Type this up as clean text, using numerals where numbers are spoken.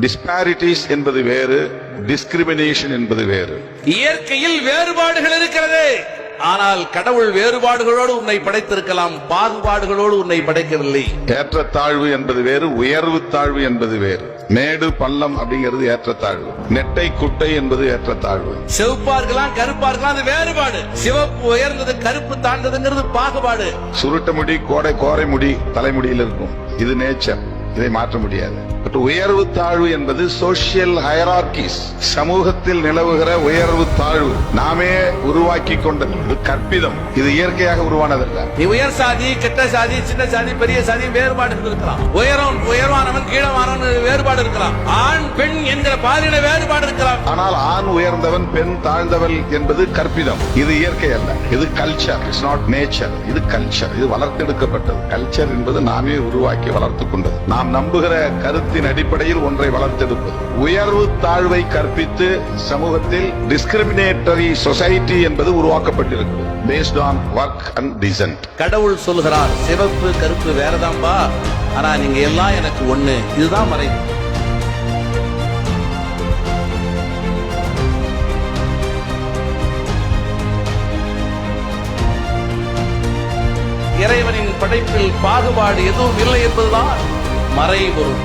Disparities என்பது வேறு, discrimination என்பது வேறு. இயற்கையில் வேறுபாடுகள் இருக்கிறது, ஆனால் கடவுள் வேறுபாடுகளோடு உன்னை படைத்திருக்கலாம், பாகுபாடுகளோடு உன்னை படைக்கவில்லை. ஏற்றத்தாழ்வு என்பது வேறு, உயர்வு தாழ்வு என்பது வேறு. மேடு பள்ளம் அப்படிங்கிறது ஏற்றத்தாழ்வு, நெட்டை குட்டை என்பது ஏற்றத்தாழ்வு. சிவப்பா இருக்கலாம், கருப்பா இருக்கலாம், அது வேறுபாடு. சிவப்பு உயர்ந்தது, கருப்பு தாழ்ந்ததுங்கிறது பாகுபாடு. சுருட்ட முடி கோரை முடி தலைமுடியில் இருக்கும், இது நேச்சர், இதை மாற்ற முடியாது. உயர்வு தாழ்வு என்பது சோசியல் ஹைரார்கிஸ், சமூகத்தில் நிலவுகிற உயர்வு தாழ்வு நாமே உருவாக்கி கொண்டது. இது கற்பிதம், இது இயற்கையாக உருவானதல்ல. நீ உயர் சாதி, கெட்ட சாதி, சின்ன சாதி, பெரிய சாதி வேறுபாடு இருக்கலாம். உயர்வானவன் கீழவானவன் வேறுபாடு இருக்கலாம். ஆண் பெண் என்கிற பாலின வேறுபாடு இருக்கலாம். ஆனால் ஆண் உயர்ந்தவன் பெண் தாழ்ந்தவள் என்பது கற்பிதம், இது இயற்கை அல்ல. இது கல்ச்சர், இட்ஸ் நாட் நேச்சர். இது கல்ச்சர், இது வளர்த்தெடுக்கப்பட்டது. கல்ச்சர் என்பது நாமே உருவாக்கி வளர்த்துக் கொண்டது. நாம் நம்புகிற கருத்தின் அடிப்படையில் ஒன்றை வளர்த்தெடுப்பது. உயர்வு தாழ்வை கற்பித்து சமூகத்தில் டிஸ்கிரிமினேட்டரி சொசைட்டி என்பது உருவாக்கப்பட்டிருக்கிறது, based on work and descent. கடவுள் சொல்கிறார், சிவப்பு கருப்பு வேறதாம்பா, ஆனா நீங்க எல்லாம் எனக்கு ஒண்ணு. இதுதான் மறைவு. இறைவனின் படைப்பில் பாகுபாடு எதுவும் இல்லை என்பதுதான் மறைபொருள்.